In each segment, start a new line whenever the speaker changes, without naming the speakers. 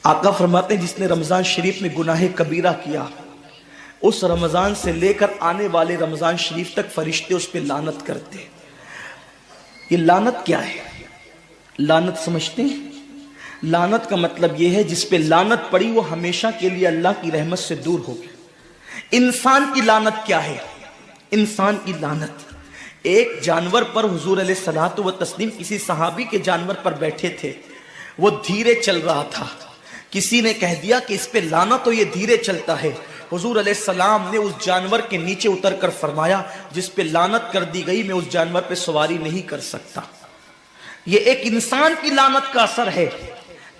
आका फरमाते हैं जिसने रमजान शरीफ में गुनाह कबीरा किया, उस रमजान से लेकर आने वाले रमजान शरीफ तक फरिश्ते उस पर लानत करते हैं। ये लानत क्या है? लानत समझते हैं? लानत का मतलब यह है जिस पे लानत पड़ी वो हमेशा के लिए अल्लाह की रहमत से दूर हो गया। इंसान की लानत क्या है? इंसान की लानत एक जानवर पर हुजूर अलैहिस्सलातु व तस्लीम किसी सहाबी के जानवर पर बैठे थे, वो धीरे चल रहा था। किसी ने कह दिया कि इस पे लानत तो ये धीरे चलता है। हुजूर अलैहिस्सलाम ने उस जानवर के नीचे उतरकर फरमाया जिस पे लानत कर दी गई मैं उस जानवर पे सवारी नहीं कर सकता। ये एक इंसान की लानत का असर है।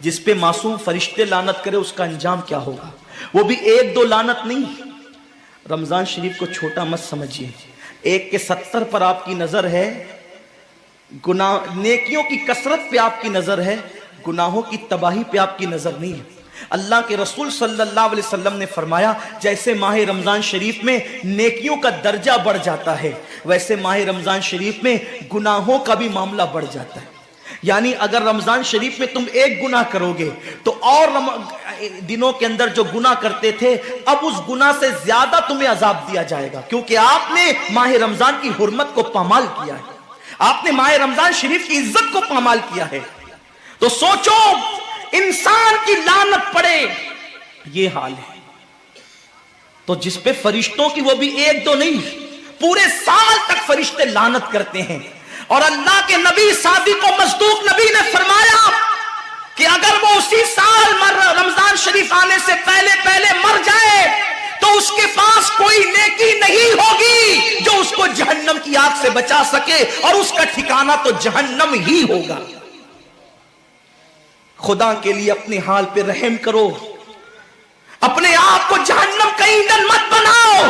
जिस पे मासूम फरिश्ते लानत करे उसका अंजाम क्या होगा? वो भी एक दो लानत नहीं। रमजान शरीफ को छोटा मत समझिए। एक के 70 पर आपकी नजर है, गुनाह नेकियों की कसरत पे आपकी नजर है, गुनाहों की तबाही पे आपकी नजर नहीं है। अल्लाह के रसूल सल्लल्लाहु अलैहि वसल्लम ने फरमाया जैसे माह रमजान शरीफ में नेकियों का दर्जा बढ़ जाता है, वैसे माह रमजान शरीफ में गुनाहों का भी मामला बढ़ जाता है। यानी अगर रमजान शरीफ में तुम एक गुनाह करोगे तो और दिनों के अंदर जो गुनाह करते थे अब उस गुनाह से ज्यादा तुम्हें अजाब दिया जाएगा, क्योंकि आपने माह रमजान की हुर्मत को पामाल किया है, आपने माह रमजान शरीफ की इज्जत को पामाल किया है। तो सोचो इंसान की लानत पड़े, ये हाल है। तो जिस पे फरिश्तों की, वो भी एक दो नहीं, पूरे साल तक फरिश्ते लानत करते हैं। और अल्लाह के नबी सादिक व मस्दूक नबी ने फरमाया कि अगर वो उसी साल रमजान शरीफ आने से पहले पहले मर जाए तो उसके पास कोई नेकी नहीं होगी जो उसको जहन्नम की आग से बचा सके, और उसका ठिकाना तो जहन्नम ही होगा। खुदा के लिए अपने हाल पे रहम करो, अपने आप को जहन्नम का ईंधन मत बनाओ।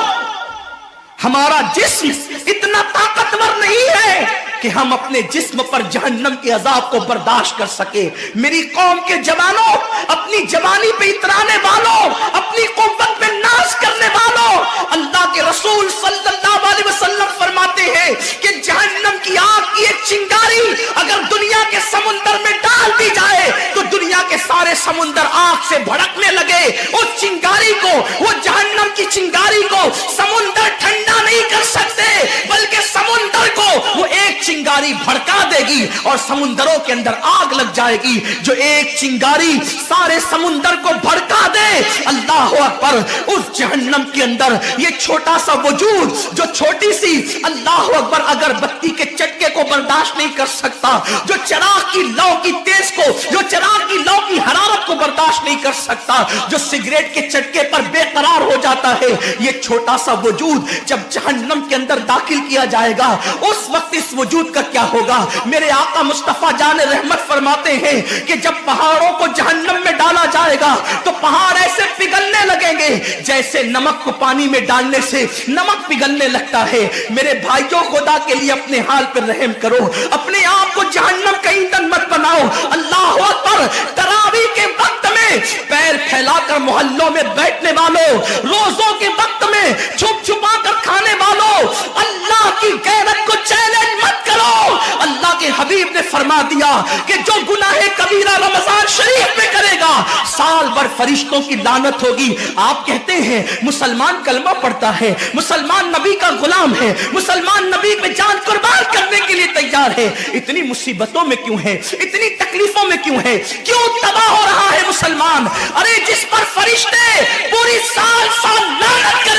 हमारा जिस्म इतना ताकतवर नहीं है कि हम अपने जिस्म पर जहन्नम के अजाब को बर्दाश्त कर सके। मेरी कौम के जवानों, अपनी जवानी पे इतराने वालों, अपनी कुव्वत पे नाश करने वालों, अल्लाह के रसूल सल्लल्लाहु अलैहि वसल्लम फरमाते हैं कि जहन्नम की आग की एक चिंगारी अगर दुनिया के समुंदर में डाल दी जाए तो दुनिया के सारे समुंदर आग से भड़कने लगे। उस चिंगारी को, वो जहन्नम की चिंगारी को समुंदर ठंडा नहीं कर सकते, बल्कि समुंदर को वो एक चिंगारी भड़का देगी और समुंदरों के अंदर आग लग जाएगी। जो एक चिंगारी सारे समुंदर को भड़का दे, अल्लाह अकबर, उस जहन्नम के अंदर ये छोटा सा वजूद, जो छोटी सी, अल्लाह अकबर, अगरबत्ती के चटके को बर्दाश्त नहीं कर सकता, जो चिराग की लौ की तेज को, जो चिराग की लौ की हरारत को बर्दाश्त नहीं कर सकता, जो सिगरेट के चटके पर बेकरार हो जाता है, ये छोटा सा वजूद जब जहन्नम के अंदर दाखिल किया जाएगा उस वक्त इस वजूद का क्या होगा? मेरे आका मुस्तफा जान रहमत फरमाते हैं कि जब पहाड़ों को जहन्नम में डाला जाएगा तो पहाड़ ऐसे पिघलने लगेंगे जैसे नमक को पानी में डालने से नमक पिघलने लगता है। मेरे भाइयों, खुदा के लिए अपने हाल पर रहम करो, अपने आप को जहन्नम का ईंधन मत बनाओ। अल्लाह अकबर, तरावी के वक्त में पैर फैलाकर मोहल्लों में बैठने वालों, रोजों के वक्त में छुप छुपा कर खाने वालों, अल्लाह की गैरत को चैलेंज मत करो। अल्लाह के हबीब ने फरमा दिया कि जो गुनाह कबीरा रमजान शरीफ में करेगा साल भर फरिश्तों की लानत होगी। आप कहते हैं मुसलमान कलमा पढ़ता है, मुसलमान नबी का गुलाम है, मुसलमान नबी पे जान कुर्बान करने के लिए तैयार है, इतनी मुसीबतों में क्यों है, इतनी तकलीफों में क्यों है, क्यों तबाह हो रहा है मुसलमान? अरे जिस पर फरिश्ते पूरी साल साल लानत करे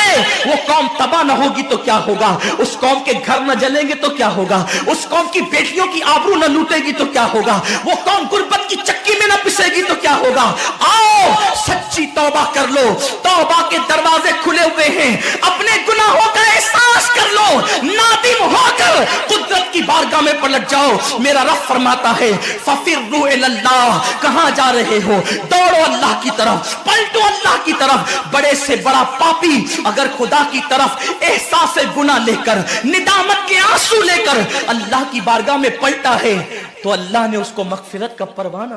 वो कौम तबाह न होगी तो क्या होगा? उस कौम के घर न जलेंगे तो क्या होगा? उस कौम की बेटियों की आबरू न लूटेगी तो क्या होगा? वो कौम गुर्बत की चक्की में न पिसेगी तो क्या होगा? आओ सच्ची तौबा कर लो, तौबा के दरवाजे खुले हुए हैं, अपने गुनाहों का एहसास कर लो, नादिम होकर कुदरत की बारगाह में पलट जाओ। मेरा रब फरमाता है फफिर्रू इलल्लाह, कहां जा रहे हो? दौड़ो अल्लाह की तरफ, पलटो अल्लाह की तरफ। बड़े से बड़ा पापी अगर खुदा की तरफ एहसास गुनाह लेकर, निदामत के आंसू लेकर अल्लाह की बारगाह में पलटा है तो अल्लाह ने उसको मगफिरत का परवाना